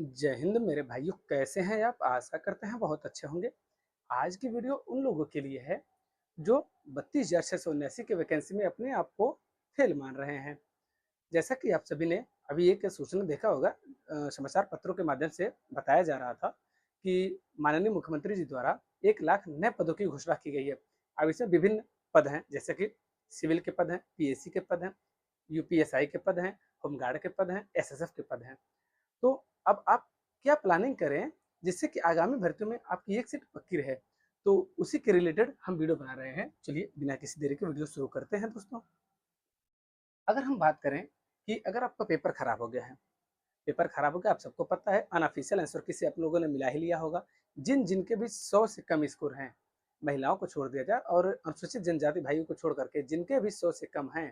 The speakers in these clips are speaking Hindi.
जय हिंद मेरे भाइयों, कैसे हैं आप? आशा करते हैं बहुत अच्छे होंगे। आज की वीडियो उन लोगों के लिए है जो 32,679 की वैकेंसी में अपने आप को फेल मान रहे हैं। जैसा कि आप सभी ने अभी एक सूचना देखा होगा, समाचार पत्रों के माध्यम से बताया जा रहा था कि माननीय मुख्यमंत्री जी द्वारा 1 लाख नए पदों की घोषणा की गई है। अब इसमें विभिन्न पद हैं, जैसे कि सिविल के पद हैं, पीएससी के पद हैं, यूपीएसआई के पद हैं, होमगार्ड के पद हैं, एसएसएफ के पद हैं। तो अब आप क्या प्लानिंग करें जिससे कि आगामी भर्तियों में आपकी एक सीट पक्की रहे। तो उसी के रिलेटेड हम वीडियो बना रहे हैं। चलिए बिना किसी देरी के वीडियो शुरू करते हैं दोस्तों। अगर हम बात करें कि अगर आपका पेपर खराब हो गया है, पेपर खराब हो गया, आप सबको पता है अनऑफिशियल आंसर किसी आप लोगों ने मिला ही लिया होगा। जिन जिनके भी 100 से कम स्कोर हैं, महिलाओं को छोड़ दिया जाए और अनुसूचित जनजाति भाइयों को छोड़ करके जिनके भी 100 से कम हैं,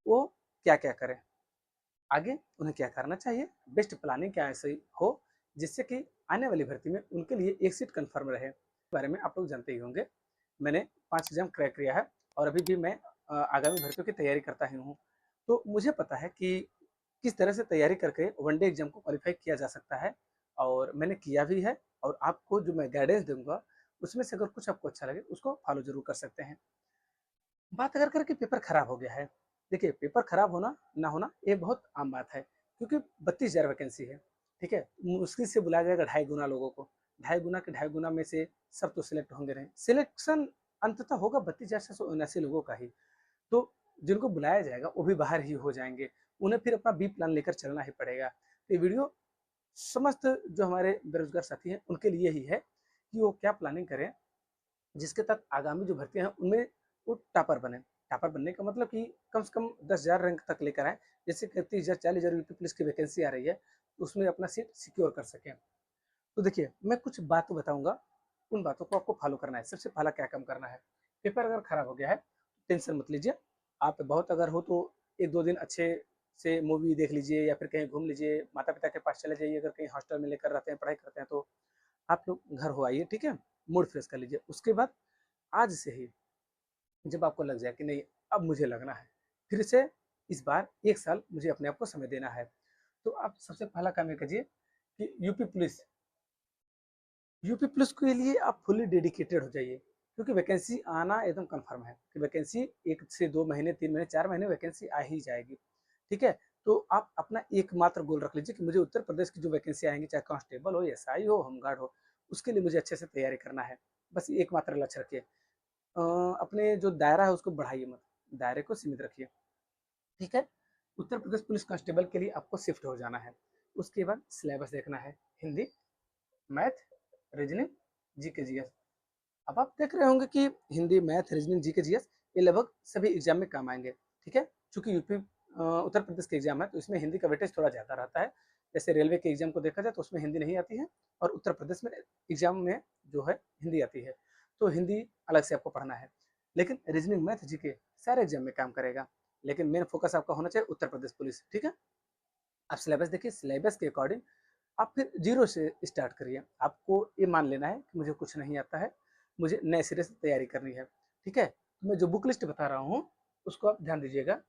वो क्या क्या करें, आगे उन्हें क्या करना चाहिए, बेस्ट प्लानिंग क्या ऐसी हो जिससे कि आने वाली भर्ती में उनके लिए एक सीट कंफर्म रहे। इस बारे में आप लोग जानते ही होंगे। मैंने 5 एग्जाम क्रैक किया है और अभी भी मैं आगामी भर्तियों की तैयारी करता ही हूँ। तो मुझे पता है कि किस तरह से तैयारी करके वनडे एग्जाम को क्वालिफाई किया जा सकता है, और मैंने किया भी है। और आपको जो मैं गाइडेंस दूंगा उसमें से अगर कुछ आपको अच्छा लगे उसको फॉलो जरूर कर सकते हैं। बात अगर करें कि पेपर खराब हो गया है, देखिए पेपर खराब होना ना होना ये बहुत आम बात है, क्योंकि 32,000 वैकेंसी है। ठीक है, मुश्किल से बुलाया जाएगा 2.5 गुना लोगों को। 2.5 गुना के 2.5 गुना में से सब तो सिलेक्ट होंगे नहीं, सिलेक्शन अंततः होगा 32,679 लोगों का ही। तो जिनको बुलाया जाएगा वो भी बाहर ही हो जाएंगे, उन्हें फिर अपना बी प्लान लेकर चलना ही पड़ेगा। तो ये वीडियो समस्त जो हमारे बेरोजगार साथी हैं उनके लिए ही है कि वो क्या प्लानिंग करें जिसके तहत आगामी जो भर्तियां हैं उनमें वो टॉपर बने। टॉपर बनने का मतलब कि कम से कम 10,000 रैंक तक लेकर आए, जैसे 30,000 40,000 यूपी पुलिस की वैकेंसी आ रही है, उसमें अपना सीट सिक्योर कर सकें। तो देखिए मैं कुछ बात बताऊंगा, उन बातों को आपको फॉलो करना है। सबसे पहला क्या काम करना है, पेपर अगर खराब हो गया है टेंशन मत लीजिए। आप बहुत अगर हो तो 1-2 दिन अच्छे से मूवी देख लीजिए या फिर कहीं घूम लीजिए, माता पिता के पास चले जाइए। अगर कहीं हॉस्टल में लेकर रहते हैं, पढ़ाई करते हैं, तो आप लोग घर हो आइए, ठीक है, मूड फ्रेश कर लीजिए। उसके बाद आज से ही जब आपको लग जाए कि नहीं अब मुझे लगना है, फिर से इस बार 1 साल मुझे अपने आप को समय देना है, तो आप सबसे पहला काम ये कीजिए कि यूपी पुलिस के लिए आप फुली डेडिकेटेड हो जाइए, क्योंकि वैकेंसी आना एकदम कंफर्म है कि वैकेंसी 1 से 2 महीने 3 महीने 4 महीने वैकेंसी आ ही जाएगी। ठीक है, तो आप अपना एकमात्र गोल रख लीजिए कि मुझे उत्तर प्रदेश की जो वैकेंसी आएंगी, चाहे कांस्टेबल हो, एसआई हो, होमगार्ड हो, उसके लिए मुझे अच्छे से तैयारी करना है। बस एकमात्र लक्ष्य रखिए। अपने जो दायरा है उसको बढ़ाइए मत, दायरे को सीमित रखिए। ठीक है, उत्तर प्रदेश पुलिस कांस्टेबल के लिए आपको शिफ्ट हो जाना है। उसके बाद सिलेबस देखना है, Hindi, math, reasoning, GK GS. अब आप देख रहे होंगे कि Hindi, math, reasoning, GK GS ये लगभग सभी एग्जाम में काम आएंगे। ठीक है, चूंकि यूपी उत्तर प्रदेश के एग्जाम है तो इसमें हिंदी का वेटेज थोड़ा ज़्यादा रहता है। जैसे रेलवे के एग्जाम को देखा जाए तो उसमें हिंदी नहीं आती है, और उत्तर प्रदेश में एग्जाम में जो है हिंदी आती है, तो हिंदी अलग से आपको पढ़ना है। लेकिन रीजनिंग, मैथ, जीके सारे एग्जाम में काम करेगा, लेकिन मेन फोकस आपका होना चाहिए उत्तर प्रदेश पुलिस। ठीक है, आप सिलेबस देखिए, सिलेबस के अकॉर्डिंग आप फिर जीरो से स्टार्ट करिए। आपको ये मान लेना है कि मुझे कुछ नहीं आता है, मुझे नए सिरे से तैयारी करनी है। ठीक है, तो मैं जो बुक लिस्ट बता रहा हूँ उसको आप ध्यान दीजिएगा।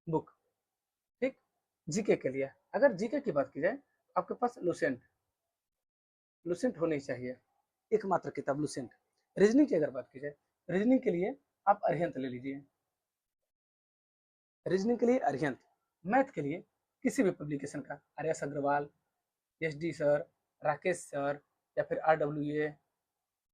बुक, ठीक, जीके के लिए अगर जीके की बात की जाए, आपके पास लुसेंट, लुसेंट होनी चाहिए, एकमात्र किताब लुसेंट। रीजनिंग की अगर बात की जाए, रीजनिंग के लिए आप अरिहंत ले लीजिए, रीजनिंग के लिए अरिहंत। मैथ के लिए किसी भी पब्लिकेशन का, R S Agarwal, S D sir, Rakesh sir, या फिर RWA,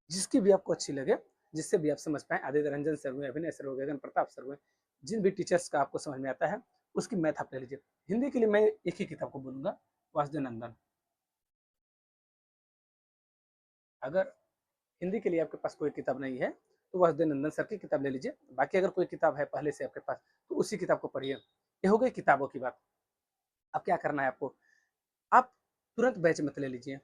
जिसकी भी आपको अच्छी लगे, जिससे भी आप समझ पाए, आदित्य रंजन सर हुए, अभिनय सर हो गए, गण प्रताप सर हुए, जिन भी टीचर्स का आपको समझ में आता है उसकी मैथ आप ले लीजिए। हिंदी के लिए मैं एक ही किताब को बोलूंगा, वासुदेव नंदन। अगर हिंदी के लिए आपके पास कोई किताब नहीं है तो वासुदेव नंदन सर की किताब ले लीजिए। बाकी अगर कोई किताब है पहले से आपके पास तो उसी किताब को पढ़िए। ये हो गई किताबों की बात। अब क्या करना है आपको, आप तुरंत बैच मत ले लीजिए।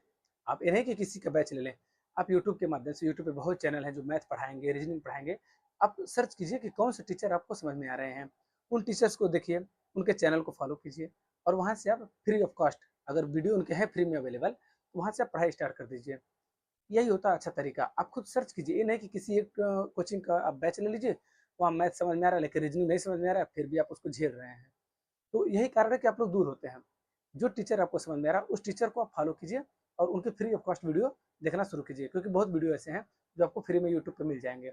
आप ये नहीं कि किसी का बैच ले लें, आप यूट्यूब के माध्यम से, यूट्यूब पे बहुत चैनल हैं जो मैथ पढ़ाएंगे, रीजनिंग पढ़ाएंगे। आप सर्च कीजिए कि कौन से टीचर आपको समझ में आ रहे हैं, उन टीचर्स को देखिए, उनके चैनल को फॉलो कीजिए, और वहाँ से आप फ्री ऑफ कॉस्ट, अगर वीडियो उनके हैं फ्री में अवेलेबल, तो वहाँ से आप पढ़ाई स्टार्ट कर दीजिए। यही होता है अच्छा तरीका। आप खुद सर्च कीजिए, ये नहीं कि किसी एक कोचिंग का आप बैच ले लीजिए, वहाँ मैथ समझ में आ रहा है लेकिन रीजनिंग नहीं समझ में आ रहा है, फिर भी आप उसको झेल रहे हैं। तो यही कारण है कि आप लोग दूर होते हैं। जो टीचर आपको समझ में आ रहा है उस टीचर को आप फॉलो कीजिए और उनके फ्री ऑफ कॉस्ट वीडियो देखना शुरू कीजिए, क्योंकि बहुत वीडियो ऐसे हैं जो आपको फ्री में यूट्यूब पे मिल जाएंगे।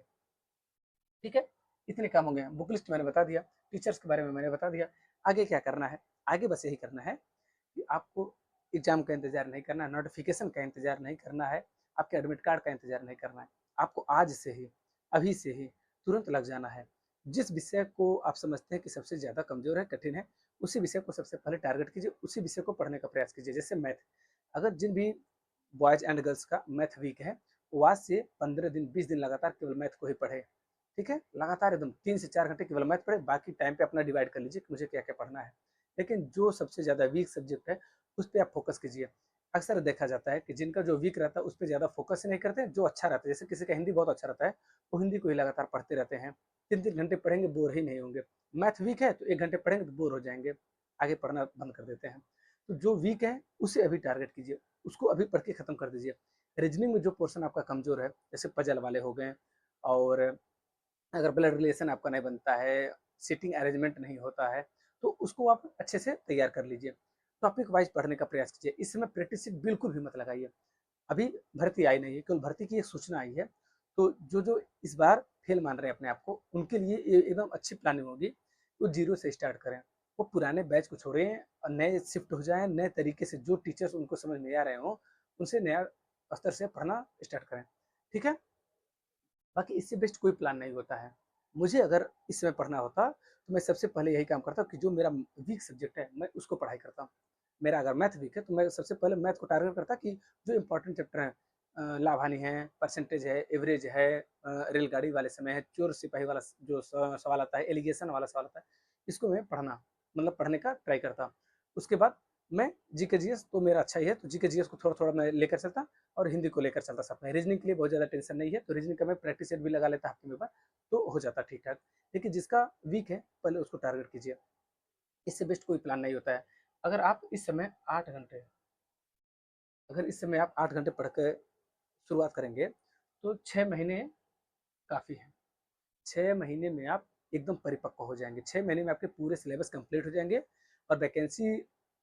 ठीक है, इतने काम हो गए हैं। बुक लिस्ट मैंने बता दिया, टीचर्स के बारे में मैंने बता दिया। आगे क्या करना है? आगे बस यही करना है कि आपको एग्जाम का इंतजार नहीं करना है, नोटिफिकेशन का इंतजार नहीं करना है, आपके एडमिट कार्ड का इंतजार नहीं करना है। आपको आज से ही, अभी से ही तुरंत लग जाना है। जिस विषय को आप समझते हैं कि सबसे ज़्यादा कमज़ोर है, कठिन है, उसी विषय को सबसे पहले टारगेट कीजिए, उसी विषय को पढ़ने का प्रयास कीजिए। जैसे मैथ, अगर जिन भी बॉयज़ एंड गर्ल्स का मैथ वीक है, वो आज से 15 दिन 20 दिन लगातार केवल मैथ को ही पढ़े। ठीक है, लगातार एकदम 3 से 4 घंटे केवल मैथ पढ़े, बाकी टाइम पे अपना डिवाइड कर लीजिए कि मुझे क्या क्या पढ़ना है। लेकिन जो सबसे ज़्यादा वीक सब्जेक्ट है उस पर आप फोकस कीजिए। अक्सर देखा जाता है कि जिनका जो वीक रहता है उस पर ज़्यादा फोकस नहीं करते, जो अच्छा रहता है, जैसे किसी का हिंदी बहुत अच्छा रहता है, वो हिंदी को ही लगातार पढ़ते रहते हैं। 3 3 घंटे पढ़ेंगे, बोर ही नहीं होंगे। मैथ वीक है तो 1 घंटे पढ़ेंगे तो बोर हो जाएंगे, आगे पढ़ना बंद कर देते हैं। तो जो वीक है उसे अभी टारगेट कीजिए, उसको अभी पढ़ के खत्म कर दीजिए। रीजनिंग में जो पोर्शन आपका कमजोर है, जैसे पजल वाले हो गए, और अगर ब्लड रिलेशन आपका नहीं बनता है, सीटिंग अरेंजमेंट नहीं होता है, तो उसको आप अच्छे से तैयार कर लीजिए। टॉपिक वाइज पढ़ने का प्रयास कीजिए। इस समय प्रैक्टिस शीट बिल्कुल भी मत लगाइए। अभी भर्ती आई नहीं है, केवल भर्ती की एक सूचना आई है। तो जो जो इस बार फेल मान रहे हैं अपने आप को, उनके लिए एकदम अच्छी प्लानिंग होगी। वो जीरो से स्टार्ट करें, वो पुराने बैच को छोड़ें और नए शिफ्ट हो जाएं, नए तरीके से जो टीचर्स उनको समझ में आ रहे हो उनसे नया स्तर से पढ़ना स्टार्ट करें। ठीक है, बाकी इससे बेस्ट कोई प्लान नहीं होता है। मुझे अगर इस समय पढ़ना होता तो मैं सबसे पहले यही काम करता कि जो मेरा वीक सब्जेक्ट है मैं उसको पढ़ाई करता। मेरा अगर मैथ वीक है तो मैं सबसे पहले मैथ को टारगेट करता कि जो इंपॉर्टेंट चैप्टर हैं, लाभ हानि है, परसेंटेज है, एवरेज है, रेलगाड़ी वाले समय है, चोर सिपाही वाला जो सवाल आता है, एलिगेशन वाला सवाल आता है, इसको मैं पढ़ना, मतलब पढ़ने का ट्राई करता। उसके बाद मैं जीके जीएस तो मेरा अच्छा ही है, तो जीके जीएस को थोड़ा थोड़ा मैं लेकर चलता और हिंदी को लेकर चलता साथ में। रीजनिंग के लिए बहुत ज़्यादा टेंशन नहीं है, तो रीजनिंग का मैं प्रैक्टिस सेट भी लगा लेता हफ्ते में बार, तो हो जाता ठीक ठाक। लेकिन जिसका वीक है पहले उसको टारगेट कीजिए, इससे बेस्ट कोई प्लान नहीं होता है। अगर आप इस समय 8 घंटे, अगर इस समय आप 8 घंटे पढ़ के शुरुआत करेंगे तो 6 महीने काफ़ी है। 6 महीने में आप एकदम परिपक्व हो जाएंगे। 6 महीने में आपके पूरे सिलेबस कंप्लीट हो जाएंगे। और वैकेंसी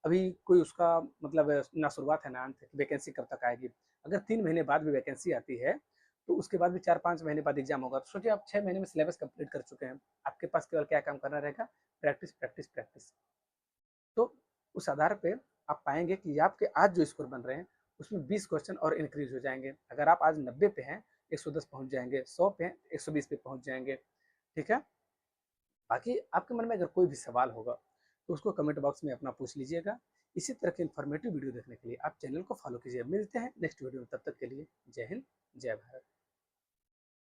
अभी कोई उसका मतलब ना शुरुआत है ना अंत है कि वैकेंसी कब तक आएगी। अगर 3 महीने बाद भी वैकेंसी आती है तो उसके बाद भी 4 5 महीने बाद एग्जाम होगा। तो सोचिए आप 6 महीने में सिलेबस कंप्लीट कर चुके हैं। आपके पास केवल क्या काम करना रहेगा? Practice practice practice. तो उस आधार पे आप पाएंगे कि आपके आज जो स्कोर बन रहे हैं उसमें 20 क्वेश्चन और इंक्रीज हो जाएंगे। अगर आप आज 90 पे हैं, 110 पहुंच जाएंगे, 100 पे हैं, 120 पे पहुंच जाएंगे। ठीक है, बाकी आपके मन में अगर कोई भी सवाल होगा तो उसको कमेंट बॉक्स में अपना पूछ लीजिएगा। इसी तरह के इन्फॉर्मेटिव वीडियो देखने के लिए आप चैनल को फॉलो कीजिए। मिलते हैं नेक्स्ट वीडियो में, तब तक के लिए जय हिंद।